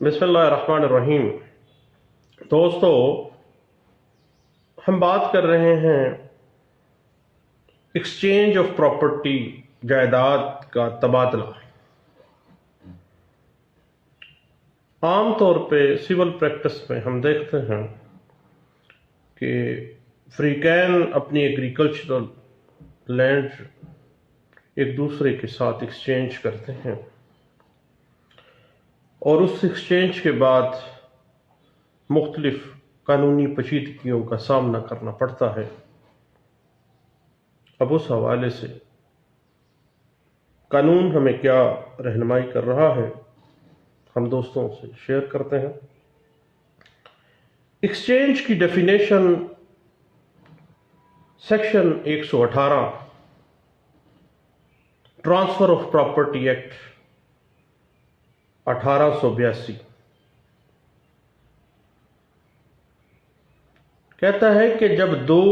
बिस्मिल्लाहिर्रहमानिर्रहीम। दोस्तों, हम बात कर रहे हैं एक्सचेंज ऑफ प्रॉपर्टी, जायदाद का तबादला। आम तौर पे सिविल प्रैक्टिस में हम देखते हैं कि फ्रीकैन अपनी एग्रीकल्चरल लैंड एक दूसरे के साथ एक्सचेंज करते हैं और उस एक्सचेंज के बाद मुख्तलिफ कानूनी पेचीदगियों का सामना करना पड़ता है। अब उस हवाले से कानून हमें क्या रहनुमाई कर रहा है, हम दोस्तों से शेयर करते हैं। एक्सचेंज की definition section 118 transfer of property act 1882 कहता है कि जब दो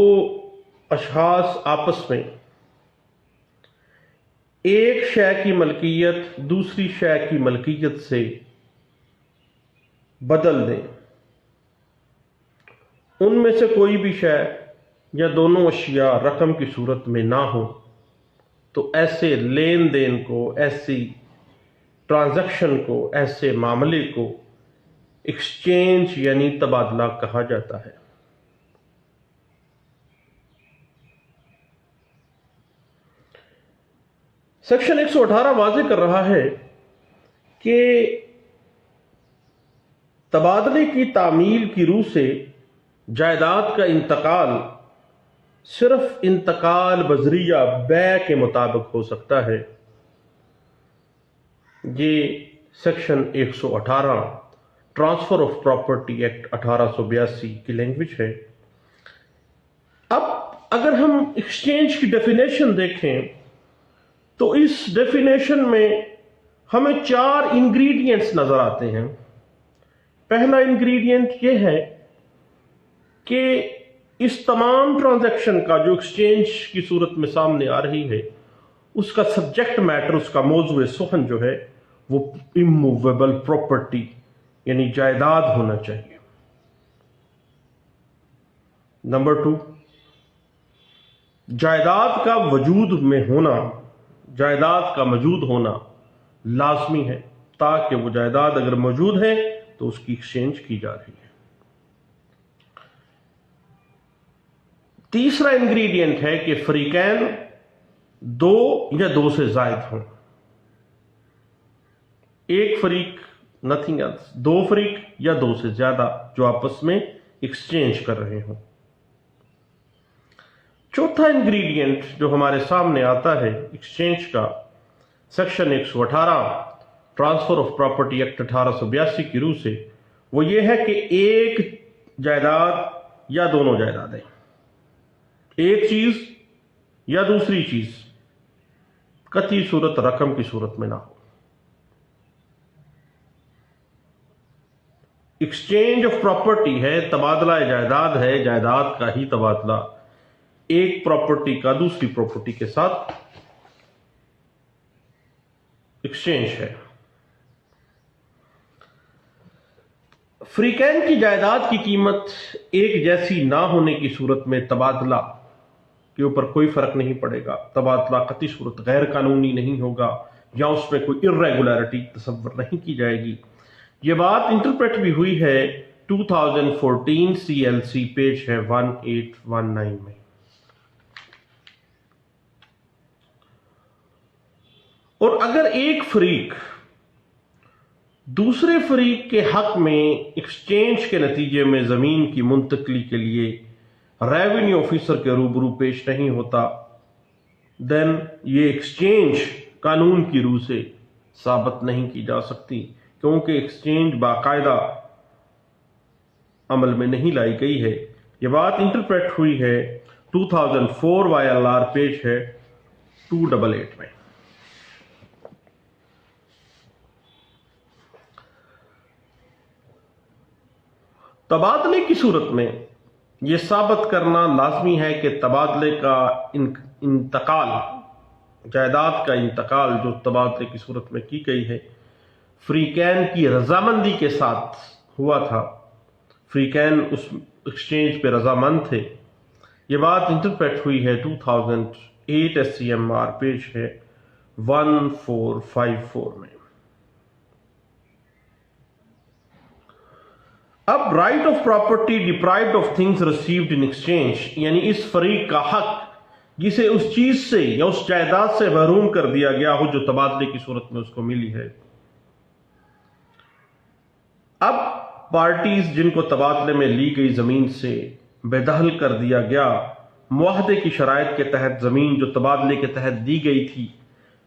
अशखास आपस में एक शय की मलकियत दूसरी शय की मलकियत से बदल दें, उनमें से कोई भी शय या दोनों अशिया रकम की सूरत में ना हो, तो ऐसे लेन देन को, ऐसी ट्रांजैक्शन को, ऐसे मामले को एक्सचेंज यानी तबादला कहा जाता है। सेक्शन 118 वाज़ेह कर रहा है कि तबादले की तामील की रूह से जायदाद का इंतकाल सिर्फ इंतकाल बजरिया बै के मुताबिक हो सकता है। ये section 118 transfer of property act 1882 की लैंग्वेज है। अब अगर हम एक्सचेंज की डेफिनेशन देखें तो इस डेफिनेशन में हमें 4 इंग्रेडिएंट्स नजर आते हैं। पहला इंग्रेडिएंट ये है कि इस तमाम ट्रांजैक्शन का जो एक्सचेंज की सूरत में सामने आ रही है, उसका सब्जेक्ट मैटर, उसका मौजूद सुखन जो है वो इमूवेबल प्रॉपर्टी यानी जायदाद होना चाहिए। नंबर 2, जायदाद का वजूद में होना, जायदाद का मौजूद होना लाजमी है, ताकि वो जायदाद अगर मौजूद है तो उसकी एक्सचेंज की जा रही है। तीसरा इंग्रेडिएंट है कि फरीकैन 2 या 2 से जायद हों। एक फरीक, नथिंग एल्स, 2 फरीक या 2 से ज्यादा जो आपस में एक्सचेंज कर रहे हों। चौथा इंग्रेडिएंट जो हमारे सामने आता है एक्सचेंज का, section 118 transfer of property act 1882 की रूह से, वो ये है कि एक जायदाद या दोनों जायदादें, एक चीज या दूसरी चीज कतई सूरत रकम की सूरत में ना हो। एक्सचेंज ऑफ प्रॉपर्टी है, तबादला जायदाद है, जायदाद का ही तबादला एक प्रॉपर्टी का दूसरी प्रॉपर्टी के साथ एक्सचेंज है। फ्रीकैन की जायदाद की कीमत एक जैसी ना होने की सूरत में तबादला के ऊपर कोई फर्क नहीं पड़ेगा। तबादला कतई सूरत गैर कानूनी नहीं होगा या उसमें कोई इर्रेगुलरिटी तस्वर नहीं की जाएगी। यह बात इंटरप्रेट भी हुई है 2014 CLC पेज है 1819 में। और अगर एक फरीक दूसरे फरीक के हक में एक्सचेंज के नतीजे में जमीन की मुंतकली के लिए रेवेन्यू ऑफिसर के रूबरू पेश नहीं होता, देन ये एक्सचेंज कानून की रूह से साबित नहीं की जा सकती, क्योंकि एक्सचेंज बाकायदा अमल में नहीं लाई गई है। यह बात इंटरप्रेट हुई है 2004 YLR पेज है 288 में। तबादले की सूरत में यह साबित करना लाजमी है कि तबादले का इंतकाल, जायदाद का इंतकाल जो तबादले की सूरत में की गई है, फ्रीकैन की रजामंदी के साथ हुआ था। फ्रीकैन उस एक्सचेंज पे रजामंद थे। ये बात इंटरप्रेट हुई है 2008 SCMR पेज है 1454 में। अब right of property deprived of things received in exchange, यानी इस फरीक का हक जिसे उस चीज से या उस जायदाद से महरूम कर दिया गया हो जो तबादले की सूरत में उसको मिली है। अब पार्टीज जिनको तबादले में ली गई जमीन से बेदखल कर दिया गया, मुआहदे की शराइत के तहत जमीन जो तबादले के तहत दी गई थी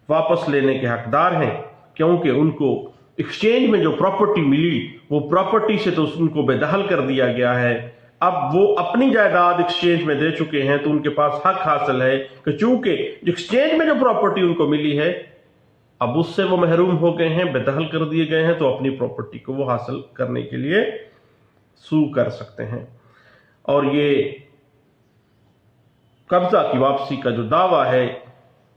वापस लेने के हकदार हैं, क्योंकि उनको एक्सचेंज में जो प्रॉपर्टी मिली वो प्रॉपर्टी से तो उनको बेदखल कर दिया गया है। अब वो अपनी जायदाद एक्सचेंज में दे चुके हैं, तो उनके पास हक हासिल है कि चूंकि एक्सचेंज में जो प्रॉपर्टी उनको मिली है अब उससे वो महरूम हो गए हैं, बेदखल कर दिए गए हैं, तो अपनी प्रॉपर्टी को वो हासिल करने के लिए सू कर सकते हैं। और ये कब्जा की वापसी का जो दावा है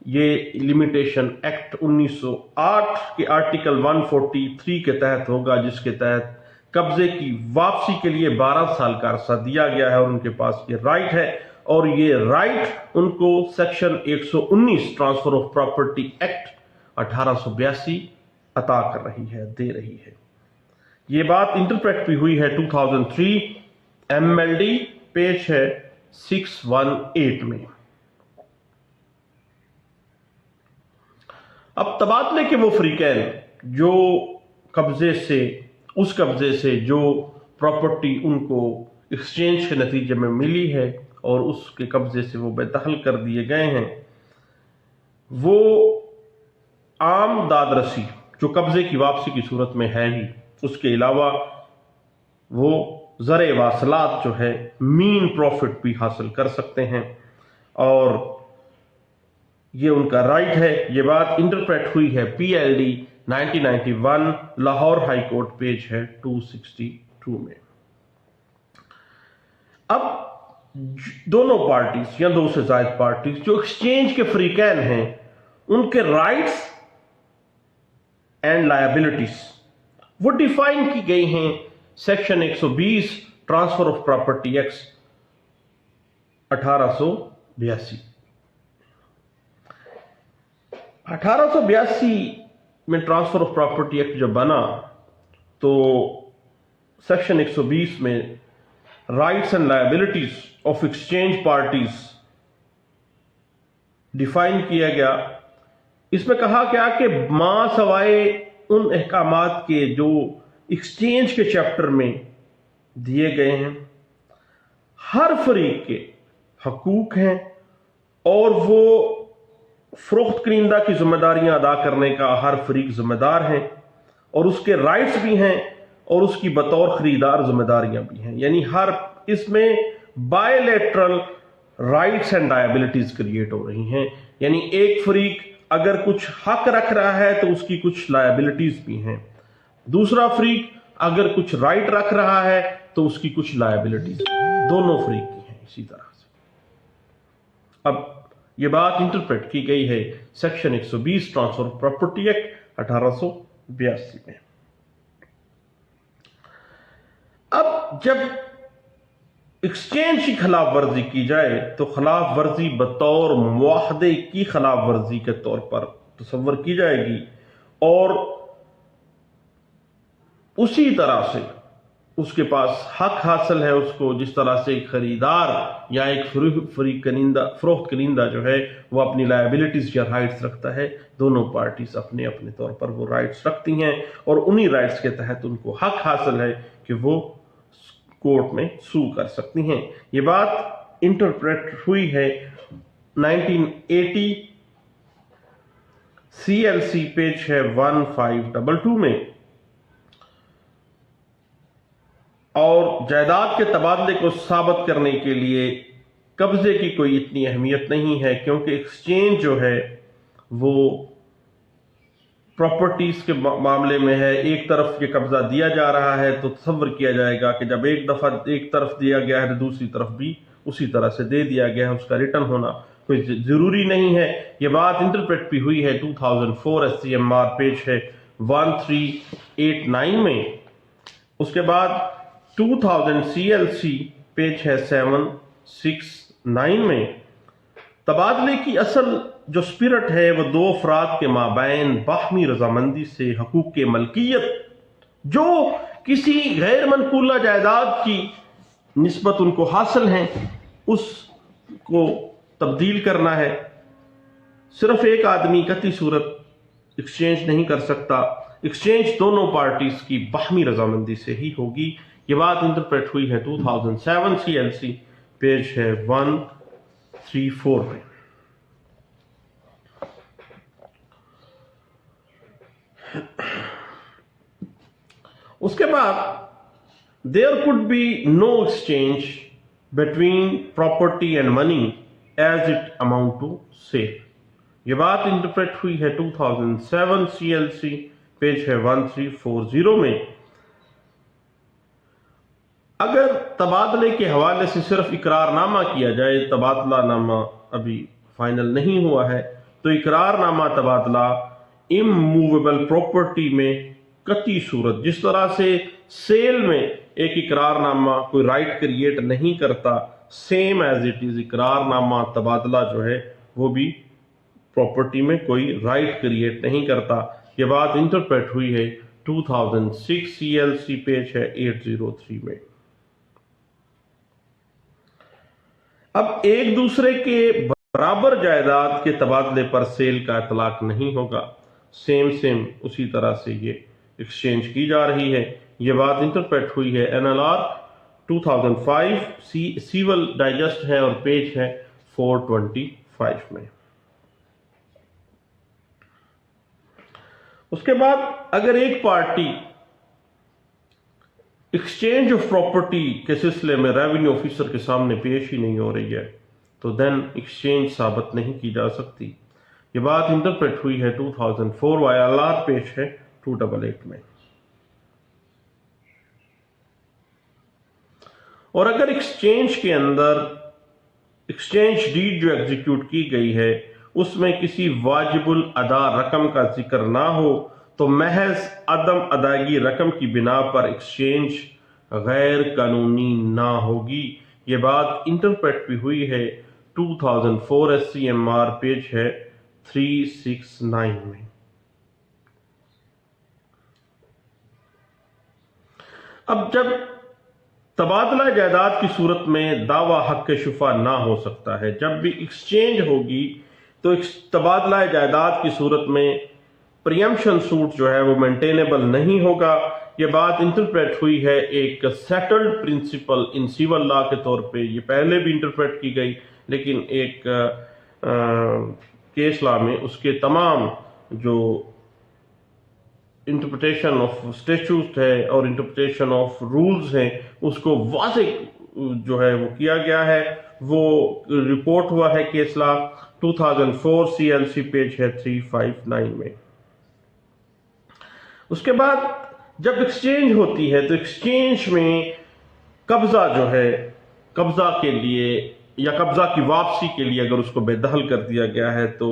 ये लिमिटेशन एक्ट 1908 के आर्टिकल 143 के तहत होगा, जिसके तहत कब्जे की वापसी के लिए 12 साल का अरसा दिया गया है और उनके पास ये राइट है। और ये राइट उनको section 119 transfer of property act 1882 अता कर रही है, दे रही है। ये बात इंटरप्रेट भी हुई है 2003 MLD पेज है 618 में। अब तबादले के वो फ्रीकैन जो उस कब्जे से जो प्रॉपर्टी उनको एक्सचेंज के नतीजे में मिली है और उसके कब्जे से वो बेदखल कर दिए गए हैं, वो आम दादरसी जो कब्जे की वापसी की सूरत में है ही, उसके अलावा वो ज़र वासलात जो है मीन प्रॉफिट भी हासिल कर सकते हैं और ये उनका राइट है। ये बात इंटरप्रेट हुई है PLD 1991 Lahore high court page है 262 में। अब दोनों पार्टीज या दो से ज्यादा पार्टीज जो एक्सचेंज के फ्रीकैन हैं, उनके राइट्स एंड लायबिलिटीज वो डिफाइन की गई हैं section 120 transfer of property act 1882। 1882 में ट्रांसफर ऑफ प्रॉपर्टी एक्ट जब बना तो सेक्शन 120 में rights and liabilities of exchange parties define किया गया। इसमें कहा गया कि मां सवाए उन अहकामात के जो एक्सचेंज के चैप्टर में दिए गए हैं, हर फरीक के हकूक हैं और वो फरोख्त कनींदा की जिम्मेदारियां अदा करने का हर फरीक जिम्मेदार है और उसके राइट्स भी हैं और उसकी बतौर खरीदार जिम्मेदारियां भी हैं। यानी हर इसमें bilateral rights and liabilities create हो रही हैं। यानी एक फरीक अगर कुछ हक रख रहा है तो उसकी कुछ लायबिलिटीज भी हैं, दूसरा फरीक अगर कुछ राइट रख रहा है तो उसकी कुछ लायबिलिटीज दोनों फरीक की हैं इसी तरह से। अब ये बात इंटरप्रेट की गई है section 120 transfer of property act 1882 में। अब जब एक्सचेंज की खिलाफ वर्जी की जाए तो खिलाफ वर्जी बतौर मुआहदे की खिलाफ वर्जी के तौर पर तस्वर की जाएगी और उसी तरह से उसके पास हक हासिल है उसको, जिस तरह से एक खरीदार या एक फरोख्त कनींदा जो है वो अपनी लायबिलिटीज या राइट्स रखता है। दोनों पार्टीज अपने अपने तौर पर वो राइट्स रखती हैं और उन्हीं राइट्स के तहत उनको हक हासिल है कि वो कोर्ट में सू कर सकती हैं। ये बात इंटरप्रेट हुई है 1980 CLC पेज है 1522 में। और जायदाद के तबादले को साबित करने के लिए कब्जे की कोई इतनी अहमियत नहीं है, क्योंकि एक्सचेंज जो है वो प्रॉपर्टीज के मामले में है। एक तरफ ये कब्जा दिया जा रहा है तो तस्वर किया जाएगा कि जब एक दफा एक तरफ दिया गया है तो दूसरी तरफ भी उसी तरह से दे दिया गया है, उसका रिटर्न होना कोई जरूरी नहीं है। ये बात इंटरप्रेट भी हुई है 2004 SCMR पेज है 1389 में। उसके बाद 2000 CLC पेज है 769 में। तबादले की असल जो स्पिरिट है वो दो अफराद के माबैन बाहमी रजामंदी से हकूक के मलकियत जो किसी गैर मनकूला जायदाद की निस्बत उनको हासिल हैं उसको तब्दील करना है। सिर्फ एक आदमी कतई सूरत एक्सचेंज नहीं कर सकता, एक्सचेंज दोनों पार्टीज की बाहमी रजामंदी से ही होगी। ये बात इंटरप्रेट हुई है 2007 CLC पेज है 134 में। उसके बाद there could be no exchange between property and money as it amount to sell. ये बात इंटरप्रेट हुई है 2007 CLC पेज है 1340 में। अगर तबादले के हवाले से सिर्फ इकरारनामा किया जाए, तबादला नामा अभी फाइनल नहीं हुआ है, तो इकरारनामा तबादला इमूवेबल प्रॉपर्टी में कतई सूरत जिस तरह से सेल में एक इकरारनामा कोई राइट क्रिएट नहीं करता, सेम एज इट इज इकरारनामा तबादला जो है वो भी प्रॉपर्टी में कोई राइट क्रिएट नहीं करता। ये बात इंटरप्रेट हुई है 2006 CLC पेज है 803 में। अब एक दूसरे के बराबर जायदाद के तबादले पर सेल का इतलाक नहीं होगा, सेम उसी तरह से ये एक्सचेंज की जा रही है। ये बात इंटरप्रेट हुई है NLR 2005 सिविल डाइजेस्ट है और पेज है 425 में। उसके बाद अगर एक पार्टी एक्सचेंज ऑफ प्रॉपर्टी के सिलसिले में रेवेन्यू ऑफिसर के सामने पेश ही नहीं हो रही है तो देन एक्सचेंज साबित नहीं की जा सकती। ये बात इंटरप्रेट हुई है 2004 YLR पेज है 288 में। और अगर एक्सचेंज के अंदर एक्सचेंज डीड जो एग्जीक्यूट की गई है उसमें किसी वाजिबुल अदा रकम का जिक्र ना हो तो महज अदम अदायगी रकम की बिना पर एक्सचेंज गैर कानूनी ना होगी। ये बात इंटरप्रेट भी हुई है 2004 SCMR पेज है 369 में। अब जब तबादला जायदाद की सूरत में दावा हक शुफा ना हो सकता है, जब भी एक्सचेंज होगी तो तबादला जायदाद की सूरत में प्रियम्पशन सूट जो है वो मेंटेनेबल नहीं होगा। ये बात इंटरप्रेट हुई है एक settled principle in civil law के तौर पे। ये पहले भी इंटरप्रेट की गई लेकिन एक केस लॉ में उसके तमाम जो इंटरप्रिटेशन ऑफ स्टैट्यूट है और इंटरप्रिटेशन ऑफ रूल्स हैं उसको वाज़ेह जो है वो किया गया है। वो रिपोर्ट हुआ है केस लॉ 2004 CLC पेज है 359 में। उसके बाद जब एक्सचेंज होती है तो एक्सचेंज में कब्जा जो है, कब्जा के लिए या कब्जा की वापसी के लिए अगर उसको बेदखल कर दिया गया है तो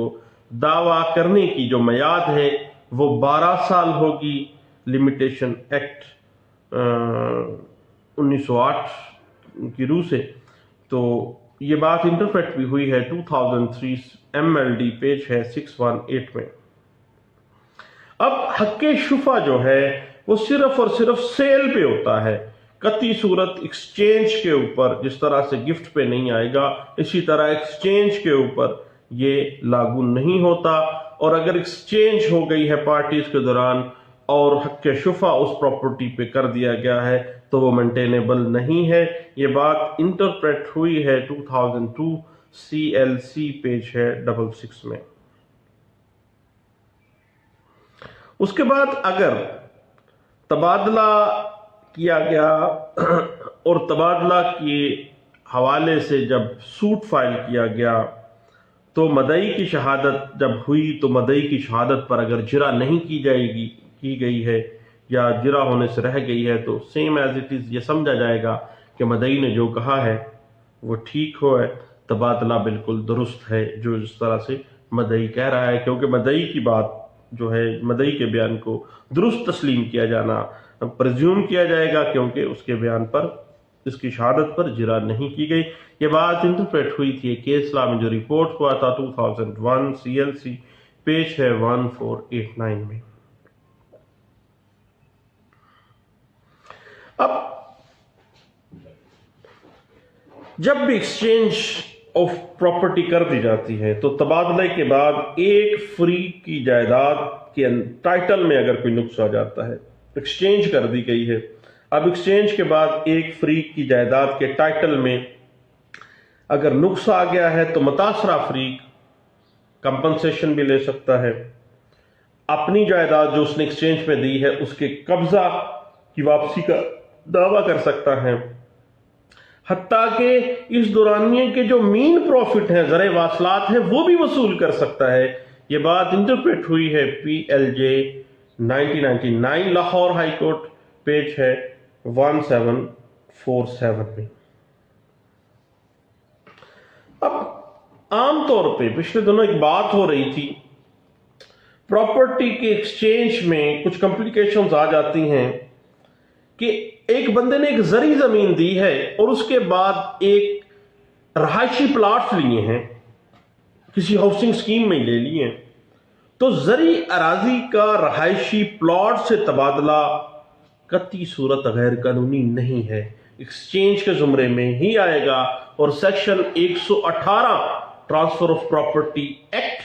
दावा करने की जो मियाद है वो 12 साल होगी। लिमिटेशन एक्ट 1908 की रूह से। तो ये बात इंटरप्रेट भी हुई है 2003 MLD पेज है 618 में। अब हक्के शुफा जो है वो सिर्फ और सिर्फ सेल पे होता है, कतई सूरत एक्सचेंज के ऊपर जिस तरह से गिफ्ट पे नहीं आएगा इसी तरह एक्सचेंज के ऊपर ये लागू नहीं होता। और अगर एक्सचेंज हो गई है पार्टीज के दौरान और हक्के शुफा उस प्रॉपर्टी पे कर दिया गया है तो वो मेंटेनेबल नहीं है। ये बात इंटरप्रेट हुई है 2002 CLC पेज है 66 में। उसके बाद अगर तबादला किया गया और तबादला के हवाले से जब सूट फाइल किया गया तो मदई की शहादत जब हुई तो मदई की शहादत पर अगर जिरा नहीं की गई है या जिरा होने से रह गई है तो सेम एज इट इज़ ये समझा जाएगा कि मदई ने जो कहा है वो ठीक हो है, तबादला बिल्कुल दुरुस्त है जो इस तरह से मदई कह रहा है, क्योंकि मदई की बात جو ہے مدعی کے بیان کو درست تسلیم کیا جانا پرزیوم کیا جائے گا، کیونکہ اس کے بیان پر، اس کی شہادت پر جرا نہیں کی گئی۔ یہ بات انٹرپریٹ ہوئی تھی کیس لا میں جو رپورٹ ہوا تھا 2001 CLC، پیج ہے 1489 میں۔ اب جب بھی ایکسچینج آف پراپرٹی کر دی جاتی ہے تو تبادلے کے بعد ایک فریق کی جائیداد کے ٹائٹل میں اگر کوئی نقص آ جاتا ہے، ایکسچینج کر دی گئی ہے، اب ایکسچینج کے بعد ایک فریق کی جائیداد کے ٹائٹل میں اگر نقص آ گیا ہے تو متاثرہ فریق کمپنسیشن بھی لے سکتا ہے، اپنی جائیداد جو اس نے ایکسچینج میں دی ہے اس کے قبضہ کی واپسی کا دعویٰ کر سکتا ہے، حتیٰ کہ اس دورانیے کے جو مین پروفٹ ہیں، ذرائع واصلات ہیں، وہ بھی وصول کر سکتا ہے۔ یہ بات انٹرپریٹ ہوئی ہے PLJ 1999 Lahore high court, page ہے 1747 میں۔ اب عام طور پہ پچھلے دنوں ایک بات ہو رہی تھی، پراپرٹی کے ایکسچینج میں کچھ کمپلیکیشنز آ جاتی ہیں کہ ایک بندے نے ایک زرعی زمین دی ہے اور اس کے بعد ایک رہائشی پلاٹس لیے ہیں، کسی ہاؤسنگ سکیم میں لے لیے ہیں، تو زرعی اراضی کا رہائشی پلاٹ سے تبادلہ قطعی صورت غیر قانونی نہیں ہے، ایکسچینج کے زمرے میں ہی آئے گا، اور section 118 transfer of property act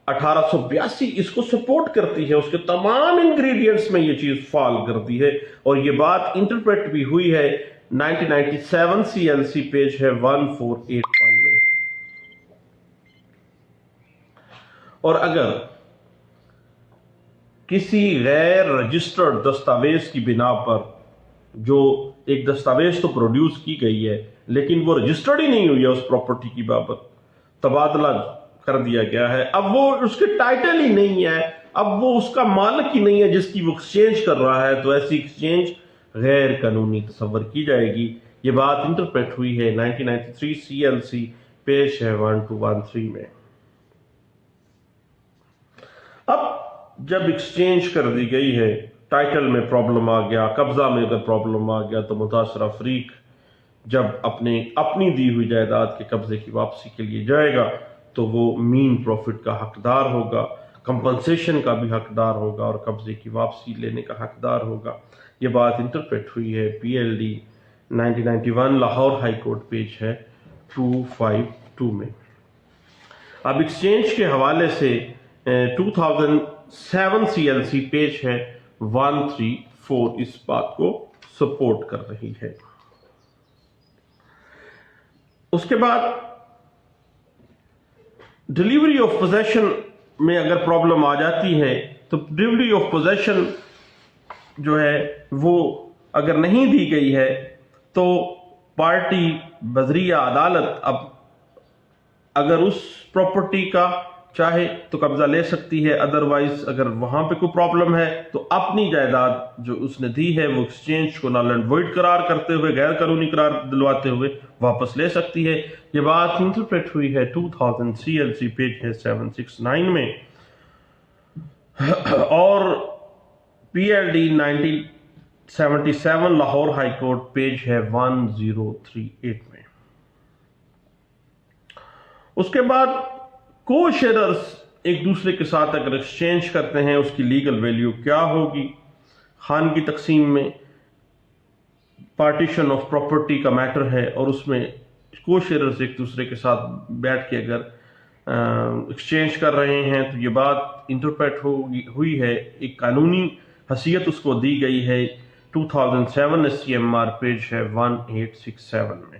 1882 اس کو سپورٹ کرتی ہے، اس کے تمام انگریڈینٹس میں یہ چیز فال کرتی ہے، اور یہ بات انٹرپریٹ بھی ہوئی ہے 1997 CLC، پیج ہے 1481 میں۔ اور اگر کسی غیر رجسٹرڈ دستاویز کی بنا پر، جو ایک دستاویز تو پروڈیوس کی گئی ہے لیکن وہ رجسٹرڈ ہی نہیں ہوئی ہے اس پراپرٹی کی بابت، تبادلہ کر دیا گیا ہے، اب وہ اس کے ٹائٹل ہی نہیں ہے، اب وہ اس کا مالک ہی نہیں ہے جس کی وہ ایکسچینج کر رہا ہے، تو ایسی ایکسچینج غیر قانونی تصور کی جائے گی۔ یہ بات انٹرپریٹ ہوئی ہے 1993 CLC، پیج ہے 1213 میں۔ اب جب ایکسچینج کر دی گئی ہے، ٹائٹل میں پرابلم آ گیا، قبضہ میں اگر پرابلم آ گیا، تو متاثرہ فریق جب اپنی دی ہوئی جائیداد کے قبضے کی واپسی کے لیے جائے گا تو وہ مین پروفٹ کا حقدار ہوگا، کمپنسیشن کا بھی حقدار ہوگا، اور قبضے کی واپسی لینے کا حقدار ہوگا۔ یہ بات انٹرپریٹ ہوئی ہے PLD 1991 Lahore high court, page ہے 252 میں۔ اب ایکسچینج کے حوالے سے 2007 CLC، پیج ہے 134 اس بات کو سپورٹ کر رہی ہے۔ اس کے بعد ڈیلیوری آف پوزیشن میں اگر پرابلم آ جاتی ہے تو ڈیلیوری آف پوزیشن جو ہے وہ اگر نہیں دی گئی ہے تو پارٹی بذریعہ عدالت اب اگر اس پراپرٹی کا چاہے تو قبضہ لے سکتی ہے، ادروائز اگر وہاں پہ کوئی پرابلم ہے تو اپنی جائیداد جو اس نے دی ہے وہ ایکسچینج کو نل اینڈ وائڈ قرار کرتے ہوئے، غیر قانونی قرار دلواتے ہوئے واپس لے سکتی ہے۔ یہ بات انٹرپریٹ ہوئی ہے 2000 CLC، پیج ہے 769 میں، اور PLD 1977 Lahore high court, page ہے 1038 میں۔ اس کے بعد کو شیئررز ایک دوسرے کے ساتھ اگر ایکسچینج کرتے ہیں اس کی لیگل ویلیو کیا ہوگی؟ خانگی تقسیم میں پارٹیشن آف پراپرٹی کا میٹر ہے، اور اس میں کو شیئررز ایک دوسرے کے ساتھ بیٹھ کے اگر ایکسچینج کر رہے ہیں تو یہ بات انٹرپریٹ ہوئی ہے، ایک قانونی حیثیت اس کو دی گئی ہے 2007 SCMR، پیج ہے 1867 میں۔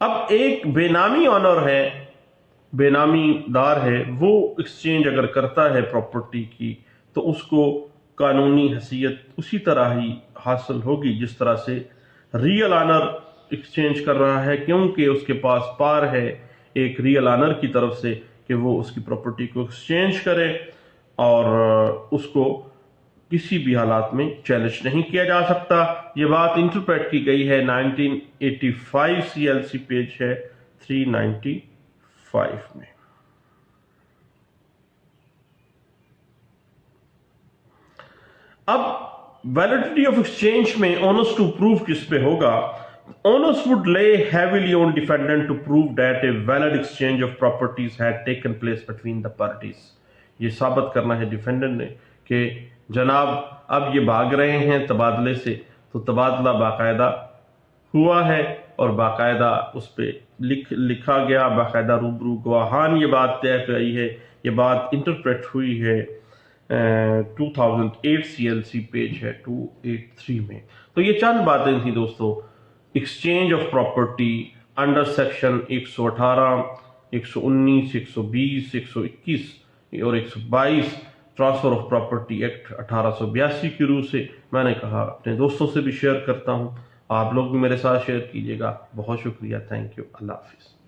اب ایک بے نامی آنر ہے، بے نامی دار ہے، وہ ایکسچینج اگر کرتا ہے پراپرٹی کی تو اس کو قانونی حیثیت اسی طرح ہی حاصل ہوگی جس طرح سے ریئل آنر ایکسچینج کر رہا ہے، کیونکہ اس کے پاس پار ہے ایک ریئل آنر کی طرف سے کہ وہ اس کی پراپرٹی کو ایکسچینج کرے، اور اس کو کسی بھی حالات میں چیلنج نہیں کیا جا سکتا۔ یہ بات انٹرپریٹ کی گئی ہے 1985 CLC، پیج ہے 395 میں۔ वैलिडिटी ऑफ एक्सचेंज में ओनर्स टू प्रूव किस पे होगा? Onus would lay heavily on defendant to prove that a valid exchange of properties had taken place between the parties. ये साबित करना है डिफेंडेंट ने कि जनाब अब ये भाग रहे हैं तबादले से, तो तबादला बाकायदा हुआ है और बाकायदा उस पर लिखा गया, बाकायदा रूबरू गवाहान ये बात तय की है, ये बात इंटरप्रेट हुई है 2008 CLC पेज है 283 में। तो ये चंद बातें थी दोस्तों exchange of property under section 118, 119, 120, 121 और 122 ट्रांसफर ऑफ प्रॉपर्टी एक्ट 1882 की रूह से। मैंने कहा अपने दोस्तों से भी शेयर करता हूं, आप लोग भी मेरे साथ शेयर कीजिएगा। बहुत शुक्रिया, थैंक यू, अल्लाह हाफिज़।